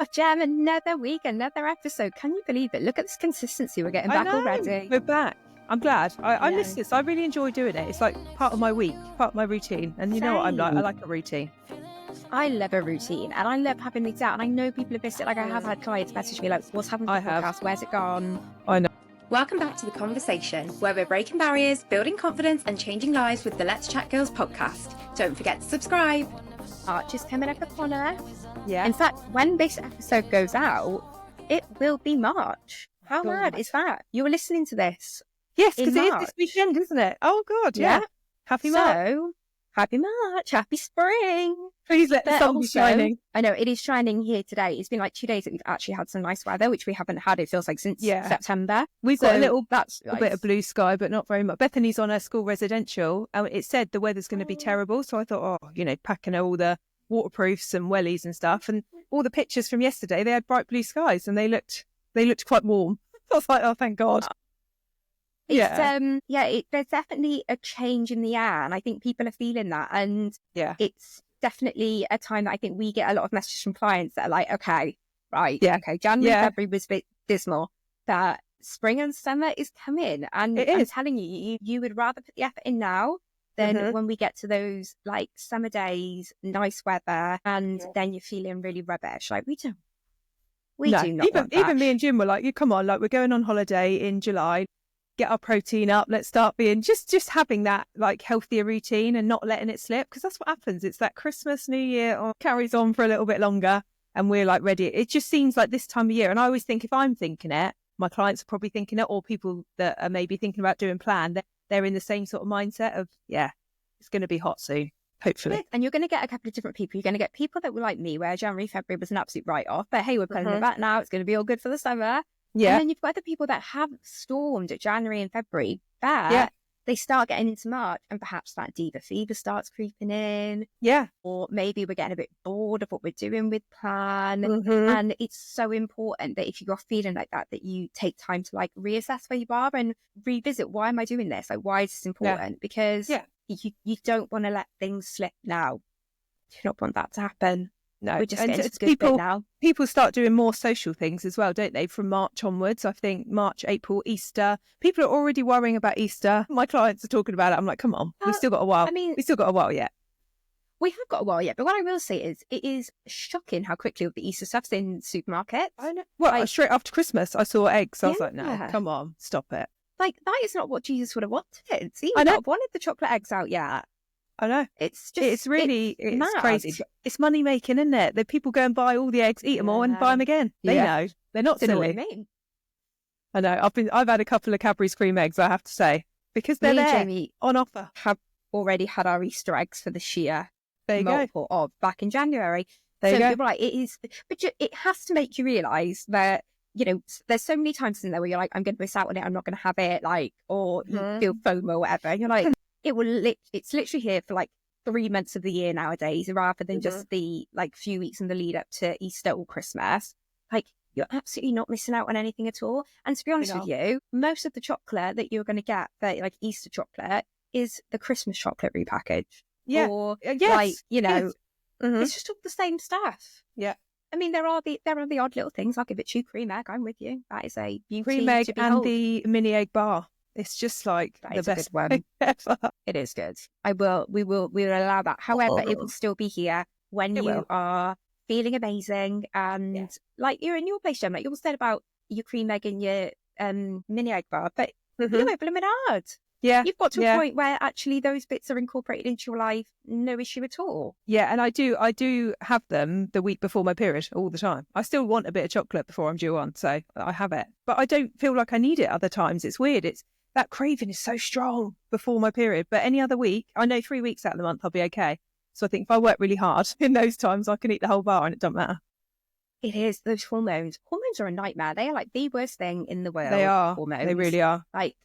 Oh, Jem, another week, another episode. Can you believe it? Look at this consistency. We're getting back already. We're back. I'm glad. I miss this. I really enjoy doing it. It's like part of my week, part of my routine. And you know what I'm like? I like a routine. I love a routine and I love having these out. And I know people have missed it. Like I have had clients message me like, what's happened to the podcast? Where's it gone? I know. Welcome back to The Conversation, where we're breaking barriers, building confidence and changing lives with the Let's Chat Girls podcast. Don't forget to subscribe. March is coming up upon us. Yeah. In fact, when this episode goes out, it will be March. How mad is that? You were listening to this. Yes, because it is this weekend, isn't it? Oh, God, yeah. Happy March. So, happy March. Happy spring. Please let the sun be shining. I know, it is shining here today. It's been like 2 days that we've actually had some nice weather, which we haven't had, it feels like, since September. We've got a little bit of blue sky, but not very much. Bethany's on her school residential, and it said the weather's going to be terrible. So I thought, packing all the waterproofs and wellies and stuff. And all the pictures from yesterday, they had bright blue skies and they looked quite warm. I was like, oh, thank God. There's definitely a change in the air, and I think people are feeling that. And it's definitely a time that I think we get a lot of messages from clients that are like, okay, January, February was a bit dismal, but spring and summer is coming. And I'm telling you, you would rather put the effort in now than when we get to those like summer days, nice weather, and then you're feeling really rubbish. Like we do not want that. Even me and Jim were like, come on, like we're going on holiday in July. Get our protein up. Let's start being just having that like healthier routine and not letting it slip, because that's what happens. It's that Christmas, New Year carries on for a little bit longer and we're like ready. It just seems like this time of year. And I always think if I'm thinking it, my clients are probably thinking it, or people that are maybe thinking about doing plan, they're in the same sort of mindset of, it's going to be hot soon, hopefully. And you're going to get a couple of different people. You're going to get people that were like me, where January, February was an absolute write-off, but hey, we're pulling it back now. It's going to be all good for the summer. Yeah. And then you've got the people that have stormed at January and February, but they start getting into March and perhaps that diva fever starts creeping in. Yeah. Or maybe we're getting a bit bored of what we're doing with plan. And it's so important that if you're feeling like that you take time to like reassess where you are and revisit, why am I doing this? Like, why is this important? Because you don't want to let things slip now. You don't want that to happen. No, we're just getting to the good bit now. People start doing more social things as well, don't they? From March onwards, I think March, April, Easter. People are already worrying about Easter. My clients are talking about it. I'm like, come on, we've still got a while. We've still got a while yet. We have got a while yet, but what I will say is, it is shocking how quickly all the Easter stuff's in supermarkets. I know. Well, straight after Christmas, I saw eggs. So I was like, no, come on, stop it. Like, that is not what Jesus would have wanted. See, I not wanted the chocolate eggs out yet. I know. It's crazy. It's money making, isn't it? That people go and buy all the eggs, eat them all and buy them again. They know. They're not silly. Know what I mean. I know. I've had a couple of Cadbury's cream eggs, I have to say, because they're there, Jamie, on offer. Have already had our Easter eggs for this year. There you multiple go. Of back in January. There you go. You're right. It is, but it has to make you realise that, there's so many times in there where you're like, I'm going to miss out on it. I'm not going to have it, or you feel FOMO or whatever. And you're like, it's literally here for like 3 months of the year nowadays, rather than just the like few weeks in the lead up to Easter or Christmas. Like, you're absolutely not missing out on anything at all. And to be honest with you, most of the chocolate that you're going to get for like Easter chocolate is the Christmas chocolate repackaged. Yeah. Or it's just all the same stuff. Yeah. I mean, there are the odd little things. I'll give it to you. Cream egg, I'm with you. That is a beauty. Cream egg and the mini egg bar. It's just like the best one ever. It is good. We will allow that. However, it will still be here when you are feeling amazing. And like you're in your place, Jem, like you all said about your cream egg and your mini egg bar, but you're blooming hard. Yeah. You've got to a point where actually those bits are incorporated into your life, no issue at all. Yeah, and I do have them the week before my period all the time. I still want a bit of chocolate before I'm due on, so I have it. But I don't feel like I need it other times. It's weird. That craving is so strong before my period. But any other week, I know 3 weeks out of the month, I'll be okay. So I think if I work really hard in those times, I can eat the whole bar and it doesn't matter. It is. Those hormones. Hormones are a nightmare. They are like the worst thing in the world. They are. Hormones. They really are. Like,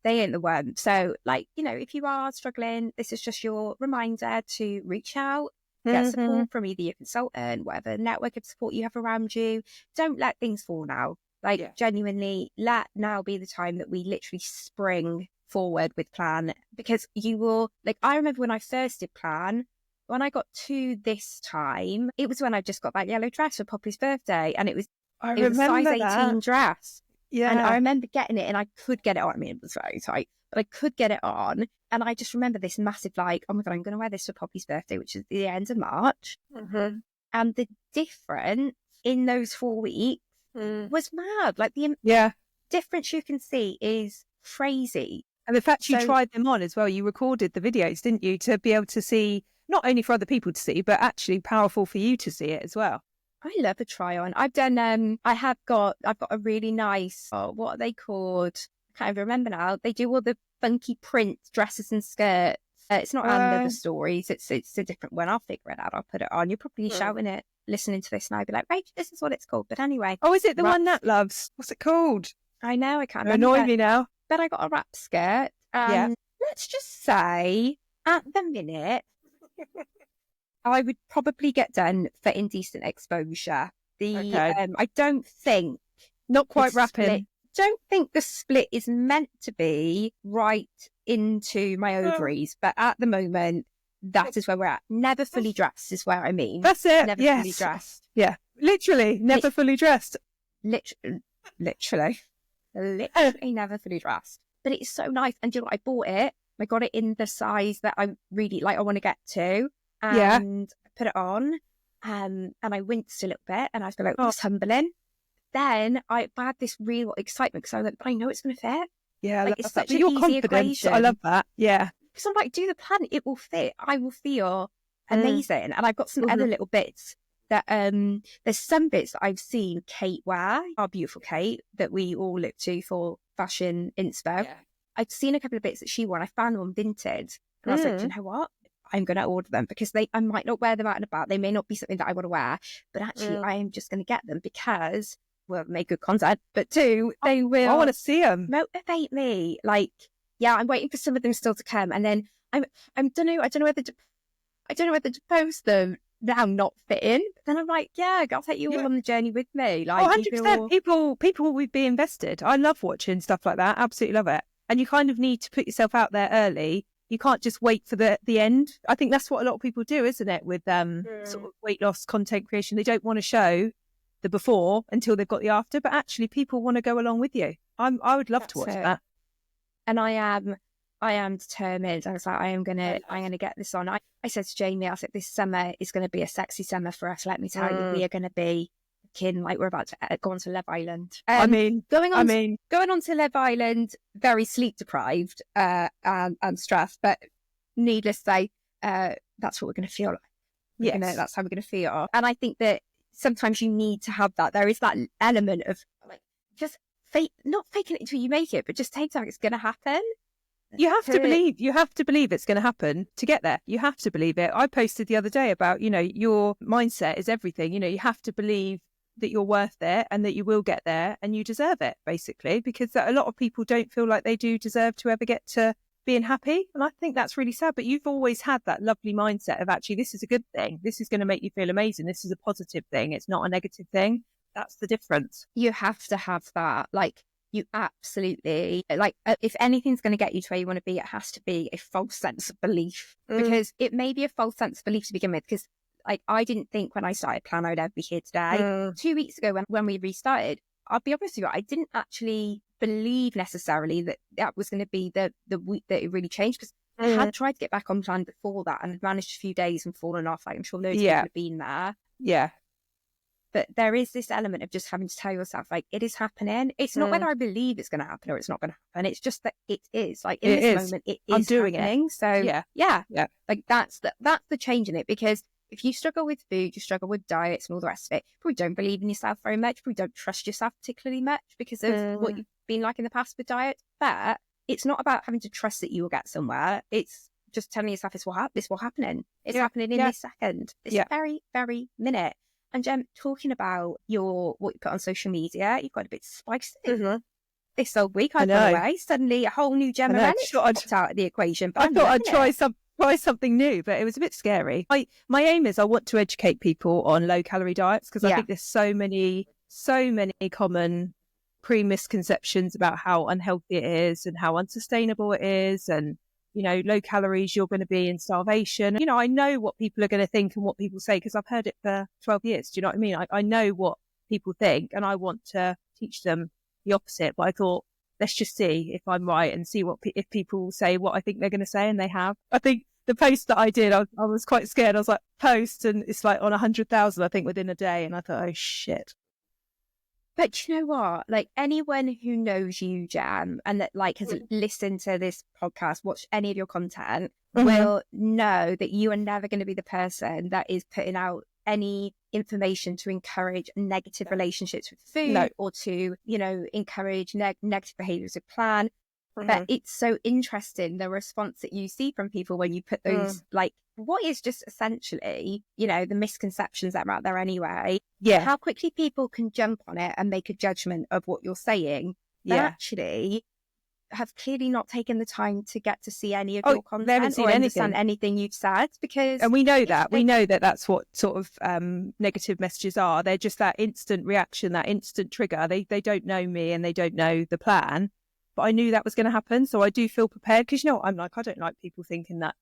they ain't the one. So, like, if you are struggling, this is just your reminder to reach out, get support from either your consultant, whatever network of support you have around you. Don't let things fall now. Like, genuinely, let now be the time that we literally spring forward with plan, because you will, like, I remember when I first did plan, when I got to this time, it was when I just got that yellow dress for Poppy's birthday, and it was a size 18 dress. Yeah. And I remember getting it, and I could get it on. I mean, it was very tight, but I could get it on. And I just remember this massive, like, oh my God, I'm going to wear this for Poppy's birthday, which is the end of March. Mm-hmm. And the difference in those 4 weeks was mad. Like, the difference you can see is crazy. And the fact you tried them on as well, you recorded the videos, didn't you, to be able to see, not only for other people to see, but actually powerful for you to see it as well. I love a try on. I've done, I've got a really nice, what are they called? I can't even remember now. They do all the funky print dresses and skirts. It's not Under the Stories. It's a different one. I'll figure it out. I'll put it on. You're probably shouting it, listening to this, and I'll be like, right, this is what it's called. But anyway. Oh, is it the one Nat loves? What's it called? I know, I can't remember. Annoy me now. But I got a wrap skirt. Let's just say, at the minute, I would probably get done for indecent exposure. I don't think... Not quite wrapping. Don't think the split is meant to be right into my ovaries, but at the moment, that is where we're at. Never fully dressed is where I mean. That's it. Never fully dressed. Yeah, literally never fully dressed. Literally never fully dressed. But it's so nice. And you know what? I bought it. I got it in the size that I really like. I want to get to, and I put it on. And I winced a little bit, and I feel like, it's humbling. Then I had this real excitement because I was like, I know it's going to fit. Yeah, like, it's such an your easy confidence. equation. I love that. Yeah. Because I'm like, do the plan, it will fit. I will feel amazing. And I've got some other little bits that, there's some bits that I've seen Kate wear, our beautiful Kate, that we all look to for fashion inspo. Yeah. I've seen a couple of bits that she wore, and I found them on Vinted. And I was like, do you know what? I'm going to order them because I might not wear them out and about. They may not be something that I want to wear, but actually I am just going to get them because, well, make good content, but two, they will. I want to see them. Motivate me. Like, yeah, I'm waiting for some of them still to come, and then I don't know whether to post them now not fitting. But then I'm like, yeah, I'll take you all on the journey with me. Like, 100%. People would be invested. I love watching stuff like that. Absolutely love it. And you kind of need to put yourself out there early. You can't just wait for the end. I think that's what a lot of people do, isn't it? With sort of weight loss content creation, they don't want to show the before until they've got the after, but actually people want to go along with you. I would love to watch that. And I am determined. I was like, I'm gonna get this on. I said to Jamie, I said, this summer is going to be a sexy summer for us. Let me tell you, we are going to be like we're about to go on to Love Island. Going on to Love Island, very sleep deprived and stressed, but needless to say, that's what we're going to feel like. Yes. That's how we're going to feel. And I think that sometimes you need to have that. There is that element of like just not faking it until you make it, but just take time. It's going to happen. You have to believe. You have to believe it's going to happen to get there. You have to believe it. I posted the other day about, your mindset is everything. You have to believe that you're worth it and that you will get there and you deserve it, basically, because a lot of people don't feel like they do deserve to ever get to being happy. And I think that's really sad. But you've always had that lovely mindset of actually, this is a good thing. This is going to make you feel amazing. This is a positive thing. It's not a negative thing. That's the difference. You have to have that. Like, you absolutely, like, if anything's going to get you to where you want to be, it has to be a false sense of belief, because it may be a false sense of belief to begin with. Because like, I didn't think when I started plan I'd ever be here today. 2 weeks ago when we restarted, I'll be honest with you, I didn't actually believe necessarily that was going to be the week that it really changed, because I had tried to get back on plan before that and had managed a few days and fallen off. Like, I'm sure loads of people have been there. Yeah. But there is this element of just having to tell yourself, like, it is happening. It's not whether I believe it's going to happen or it's not going to happen. It's just that it is. Like, in this moment, it is happening. So, yeah. Like, that's the change in it. Because if you struggle with food, you struggle with diets and all the rest of it, you probably don't believe in yourself very much, you probably don't trust yourself particularly much because of what you've been like in the past with diet. But it's not about having to trust that you will get somewhere. It's just telling yourself this will happen. It's happening in this second, this very, very minute. And Jem, talking about what you put on social media, you've got a bit spicy this old week. I've gone away. Suddenly, a whole new Jem event popped out of the equation. But I thought I'd try something new, but it was a bit scary. My aim is I want to educate people on low calorie diets, because I think there's so many common misconceptions about how unhealthy it is and how unsustainable it is, and low calories, you're going to be in starvation. I know what people are going to think and what people say because I've heard it for 12 years. Do you know what I mean? I know what people think and I want to teach them the opposite. But I thought, let's just see if I'm right and see if people say what I think they're going to say, and they have. I think the post that I did, I was quite scared. I was like, post, and it's like on 100,000, I think, within a day. And I thought, oh, shit. But you know what? Like, anyone who knows you, Jam, and that has listened to this podcast, watched any of your content, will know that you are never going to be the person that is putting out any information to encourage negative relationships with food or to, encourage negative behaviors with plan. But it's so interesting, the response that you see from people when you put those, what is just essentially, the misconceptions that are out there anyway. Yeah. How quickly people can jump on it and make a judgment of what you're saying. They actually have clearly not taken the time to get to see any of your content or understand anything you've said, because... And we know that. We know that that's what sort of negative messages are. They're just that instant reaction, that instant trigger. They don't know me and they don't know the plan. But I knew that was going to happen. So I do feel prepared because, I'm like, I don't like people thinking that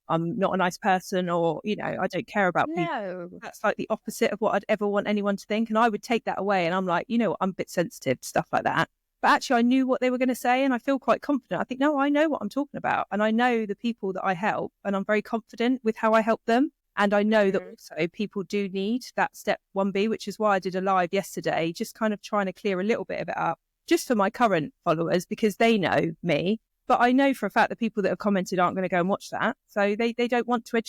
I'm not a nice person or, I don't care about people. That's like the opposite of what I'd ever want anyone to think. And I would take that away. And I'm like, I'm a bit sensitive to stuff like that. But actually, I knew what they were going to say and I feel quite confident. I think, no, I know what I'm talking about. And I know the people that I help and I'm very confident with how I help them. And I know that also people do need that step 1B, which is why I did a live yesterday, just kind of trying to clear a little bit of it up, just for my current followers, because they know me. But I know for a fact that people that have commented aren't going to go and watch that. So they don't want to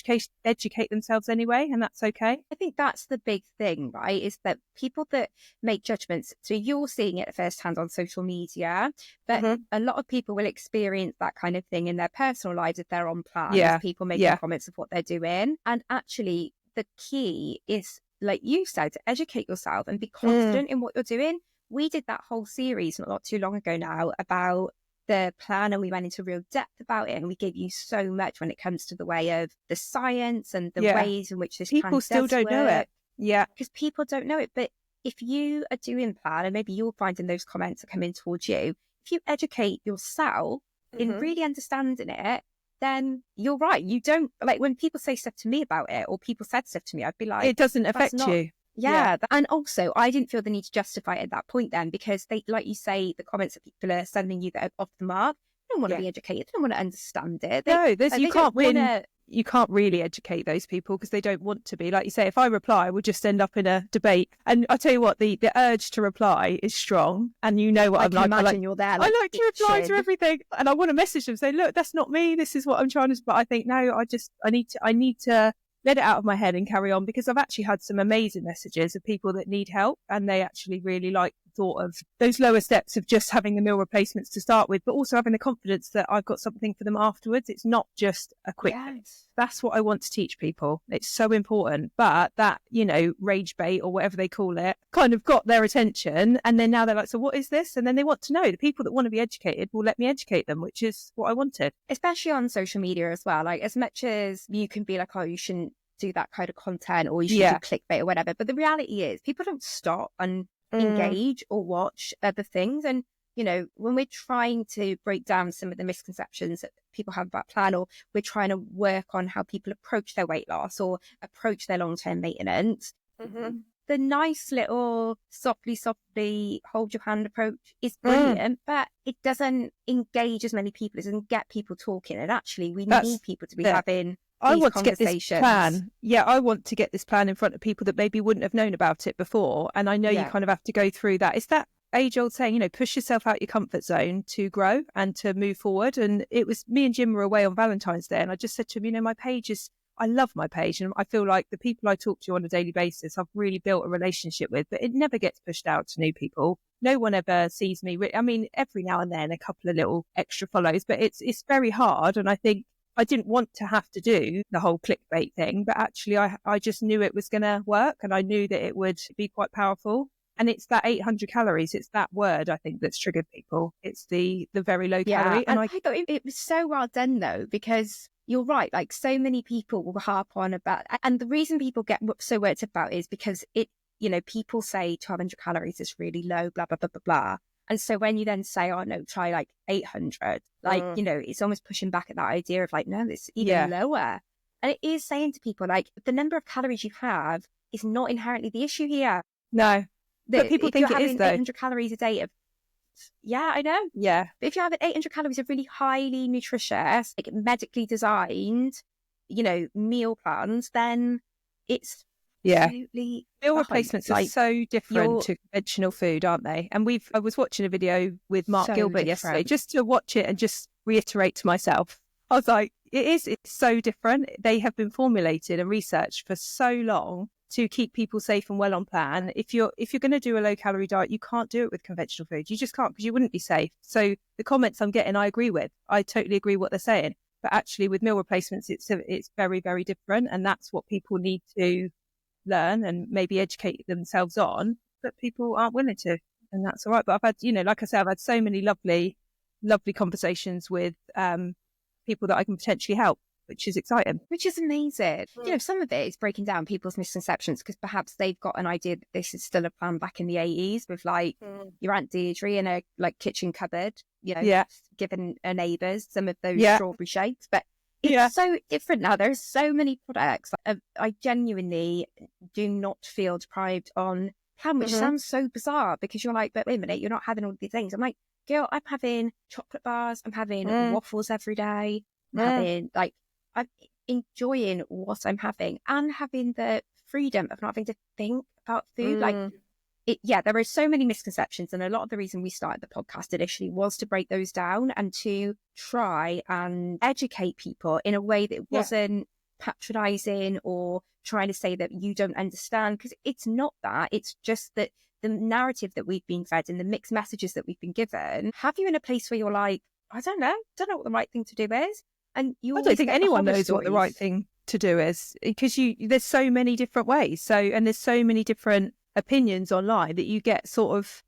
educate themselves anyway, and that's okay. I think that's the big thing, right? Is that people that make judgments, so you're seeing it firsthand on social media, but a lot of people will experience that kind of thing in their personal lives if they're on plan. Yeah. People making comments of what they're doing. And actually, the key is, like you said, to educate yourself and be confident in what you're doing. We did that whole series not too long ago now about the plan, and we went into real depth about it, and we gave you so much when it comes to the way of the science and the ways in which this people still don't know it. Yeah, because people don't know it. But if you are doing plan, and maybe you're finding those comments are coming towards you, if you educate yourself in really understanding it, then you're right. You don't, like, when people say stuff to me about it, or people said stuff to me, I'd be like, it doesn't affect you. Yeah. And also, I didn't feel the need to justify it at that point then, because they, like you say, the comments that people are sending you that are off the mark, they don't want to be educated. They don't want to understand it. You can't really educate those people because they don't want to be. Like you say, if I reply, we'll just end up in a debate. And I tell you what, the urge to reply is strong. And you know what I'm like. Imagine you're there. I like to reply to everything, and I want to message them, say, look, that's not me. This is what I'm trying to. But I think no, I need to let it out of my head and carry on, because I've actually had some amazing messages of people that need help, and they actually really like the thought of those lower steps of just having the meal replacements to start with, but also having the confidence that I've got something for them afterwards. It's not just a quick fix. That's what I want to teach people. It's so important. But that, rage bait or whatever they call it kind of got their attention, and then now they're like, so what is this? And then they want to know. The people that want to be educated will let me educate them, which is what I wanted. Especially on social media as well. Like, as much as you can be like, oh, you shouldn't do that kind of content, or you should do clickbait or whatever, but the reality is people don't stop and engage or watch other things. And when we're trying to break down some of the misconceptions that people have about plan, or we're trying to work on how people approach their weight loss or approach their long-term maintenance, the nice little softly hold your hand approach is brilliant, but it doesn't engage as many people. It doesn't get people talking. And actually, we need people to be having I want to get this plan. Yeah, I want to get this plan in front of people that maybe wouldn't have known about it before. And I know you kind of have to go through that. It's that age-old saying, push yourself out your comfort zone to grow and to move forward. And it was me and Jim were away on Valentine's Day, and I just said to him, my page is, I love my page, and I feel like the people I talk to on a daily basis, I've really built a relationship with, but it never gets pushed out to new people. No one ever sees me. I mean, every now and then a couple of little extra follows, but it's very hard. And I think I didn't want to have to do the whole clickbait thing, but actually I just knew it was going to work, and I knew that it would be quite powerful. And it's that 800 calories. It's that word, I think, that's triggered people. It's the very low calorie. And I thought it was so well done, though, because you're right. Like, so many people will harp on about, and the reason people get so worked up about it is because people say 1200 calories is really low, blah, blah, blah, blah, blah. And so when you then say, oh no, try like 800, like, you know, it's almost pushing back at that idea of like, no, it's even lower. And it is saying to people, like, the number of calories you have is not inherently the issue here. No. But people think it is, though. 800 calories a day of, yeah, I know. Yeah. But if you have 800 calories of really highly nutritious, like medically designed, you know, meal plans, then it's absolutely meal replacements are so different to conventional food, aren't they? And I was watching a video with Mark Gilbert yesterday, just to watch it and just reiterate to myself. I was like, it's so different. They have been formulated and researched for so long to keep people safe and well on plan. If you're going to do a low calorie diet, you can't do it with conventional food. You just can't, because you wouldn't be safe. So the comments I'm getting, I agree with. I totally agree what they're saying. But actually with meal replacements, it's very, very different. And that's what people need to learn and maybe educate themselves on, but people aren't willing to. And that's all right. But I've had, you know, like I said, I've had so many lovely conversations with people that I can potentially help, which is exciting. Which is amazing. You know, some of it is breaking down people's misconceptions, because perhaps they've got an idea that this is still a plan back in the 80s with like your Aunt Deirdre in a like kitchen cupboard, you know, giving her neighbours some of those strawberry shakes. But it's so different now. There's so many products. I genuinely do not feel deprived on plan, which sounds so bizarre, because you're like, but wait a minute, you're not having all these things. I'm like, girl, I'm having chocolate bars, I'm having waffles every day, I'm having like, I'm enjoying what I'm having and having the freedom of not having to think about food. Like, there are so many misconceptions, and a lot of the reason we started the podcast initially was to break those down and to try and educate people in a way that wasn't patronizing or trying to say that you don't understand, because it's not that. It's just that the narrative that we've been fed and the mixed messages that we've been given have you in a place where you're like, I don't know what the right thing to do is. And I don't think anyone knows what the right thing to do is, because there's so many different ways. And there's so many different opinions online that you get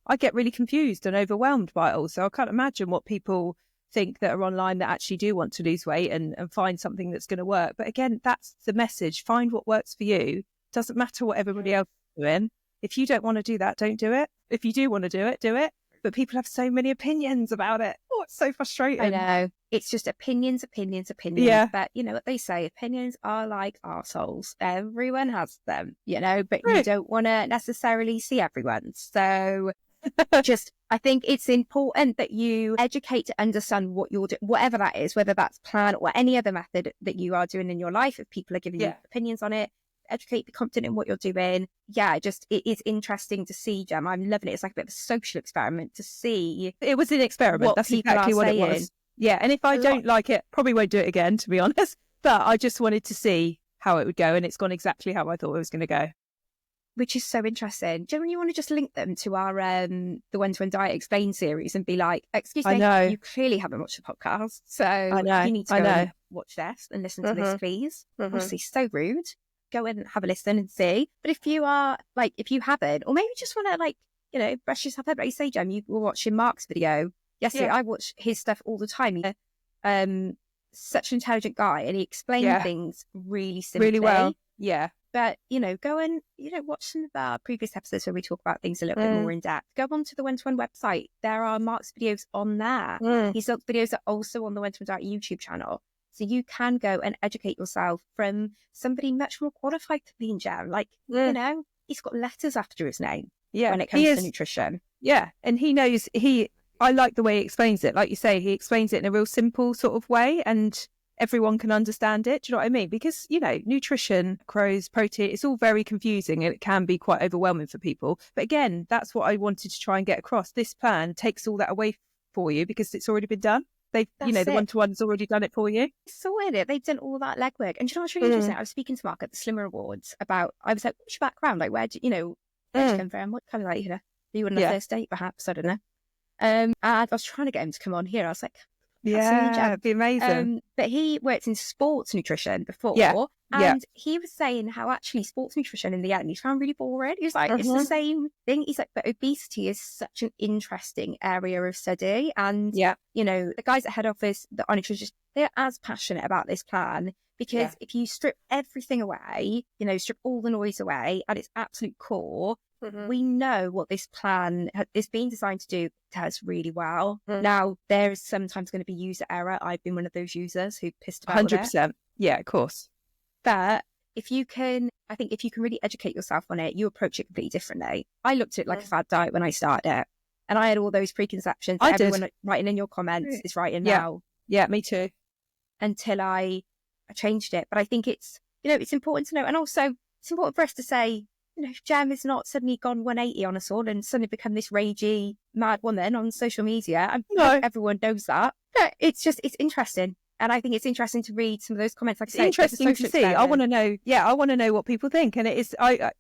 I get really confused and overwhelmed by it all. So I can't imagine what people think that are online that actually do want to lose weight and find something that's going to work. But again, that's the message. Find what works for you. Doesn't matter what everybody else is doing. If you don't want to do that, don't do it. If you do want to do it, do it. But people have so many opinions about it. Oh, it's so frustrating. I know. It's just opinions. Yeah. But you know what they say, opinions are like arseholes. Everyone has them, you know, but you don't want to necessarily see everyone. So I think it's important that you educate to understand what you're doing, whatever that is, whether that's plan or any other method that you are doing in your life. If people are giving you opinions on it, educate, be confident in what you're doing. It is interesting to see, Gem. I'm loving it. It's like a bit of a social experiment to see. It was an experiment. That's exactly what it was. Yeah. And if I don't like it, probably won't do it again, to be honest. But I just wanted to see how it would go. And it's gone exactly how I thought it was going to go. Which is so interesting. Gem, you want to just link them to our the One-to-One Diet Explained series and be like, excuse me, you clearly haven't watched the podcast. So you need to go and watch this and listen to this, please. Obviously, so rude. Go in and have a listen and see. But if you are like, if you haven't, or maybe just want to like, you know, brush yourself up, like you say, Jem, you were watching Mark's video yesterday. I watch his stuff all the time. He's such an intelligent guy, and he explained things really simply, really well. Yeah. But, you know, go and, you know, watch some of our previous episodes where we talk about things a little bit more in depth. Go onto the One-to-One website. There are Mark's videos on there. His videos are also on the One-to-One Diet YouTube channel. So you can go and educate yourself from somebody much more qualified to be in Jem. Like, you know, he's got letters after his name when it comes to nutrition. Yeah. And he knows, I like the way he explains it. Like you say, he explains it in a real simple sort of way, and everyone can understand it. Do you know what I mean? Because, you know, nutrition, macros, protein, it's all very confusing and it can be quite overwhelming for people. But again, that's what I wanted to try and get across. This plan takes all that away for you because it's already been done. The One-to-One's already done it for you. Sorted it. They've done all that legwork. And do you know what's really interesting? I was speaking to Mark at the Slimmer Awards I was like, what's your background? Like, where'd you come from? What kind of like, you know, you on a first date perhaps? I don't know. And I was trying to get him to come on here. I was like, it'd be amazing. But he worked in sports nutrition before. And he was saying how actually sports nutrition in the end he found really boring. He was like, it's the same thing. He's like, but obesity is such an interesting area of study. And, you know, the guys at head office that are nutritionists, they're as passionate about this plan Because if you strip everything away, strip all the noise away at its absolute core, we know what this plan is being designed to do does really well. Now, there is sometimes going to be user error. I've been one of those users who pissed about 100%. With it. Yeah, of course. But if you can really educate yourself on it, you approach it completely differently. I looked at it like a fad diet when I started it. And I had all those preconceptions that everyone writing in your comments is writing now. Yeah, me too. Until I changed it. But I think it's important to know. And also, it's important for us to say, Gem has not suddenly gone 180 on us all and suddenly become this ragey, mad woman on social media. I hope everyone knows that. But it's interesting. And I think it's interesting to read some of those comments. Like it's interesting to see. I want to know. Yeah, I want to know what people think. And it is. I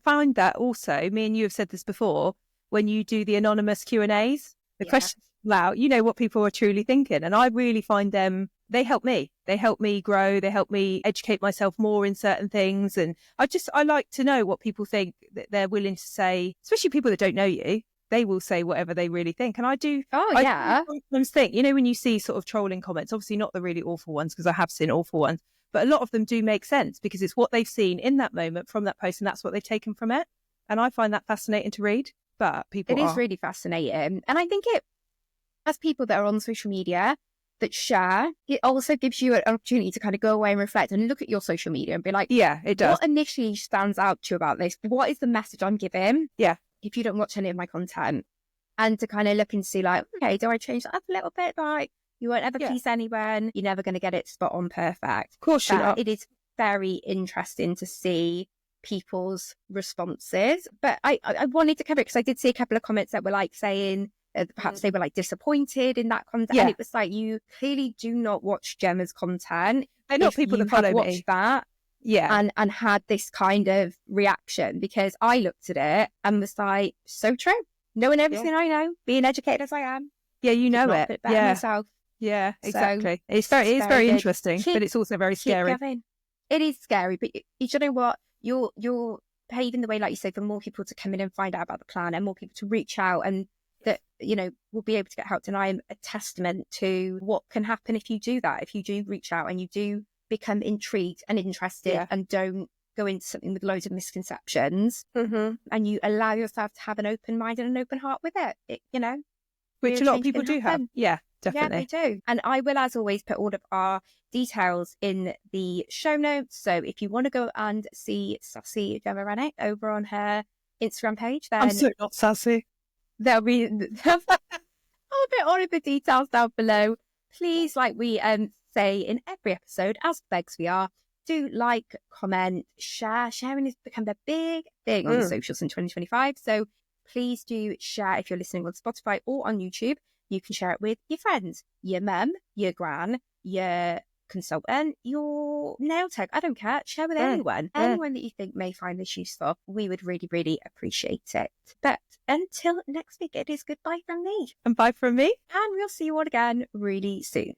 find that also. Me and you have said this before. When you do the anonymous Q&As, the questions out, what people are truly thinking. And I really find them. They help me. They help me grow. They help me educate myself more in certain things. And I like to know what people think, that they're willing to say, especially people that don't know you. They will say whatever they really think. And I do. I sometimes think, when you see sort of trolling comments, obviously not the really awful ones, because I have seen awful ones, but a lot of them do make sense because it's what they've seen in that moment from that post, and that's what they've taken from it. And I find that fascinating to read. But people, it is really fascinating. And I think as people that are on social media that share, it also gives you an opportunity to kind of go away and reflect and look at your social media and be like, yeah, it does. What initially stands out to you about this? What is the message I'm giving? Yeah. If you don't watch any of my content, and to kind of look and see like, okay, do I change that up a little bit? Like, you won't ever please anyone. You're never going to get it spot on perfect. Of course you're not. It is very interesting to see people's responses. But I wanted to cover it because I did see a couple of comments that were like saying, perhaps they were like disappointed in that content. And it was like, you clearly do not watch Gemma's content. They're not people that follow me. That. Yeah. And had this kind of reaction, because I looked at it and was like, so true. Knowing everything I know, being educated as I am. Yeah, you know it. Yeah. Myself. Yeah, exactly. So it is very interesting, but it's also very scary. It is scary, but you know what? You're paving the way, like you say, for more people to come in and find out about the plan and more people to reach out, and that, will be able to get help. And I am a testament to what can happen if you do that, if you do reach out and you do become intrigued and interested and don't go into something with loads of misconceptions, and you allow yourself to have an open mind and an open heart with it, which a lot of people do have. Yeah, definitely. Yeah, they do. And I will, as always, put all of our details in the show notes. So if you want to go and see Sassy Gemma Rennick over on her Instagram page, then I'm so not sassy. There'll be I'll put all of the details down below. Please, like we say in every episode, as begs we are, do like, comment, share. Sharing has become a big thing on the socials in 2025. So please do share. If you're listening on Spotify or on YouTube, you can share it with your friends, your mum, your gran, your consultant, your nail tech. I don't care. Share with anyone that you think may find this useful. We would really, really appreciate it. But until next week, it is goodbye from me. And bye from me. And we'll see you all again really soon.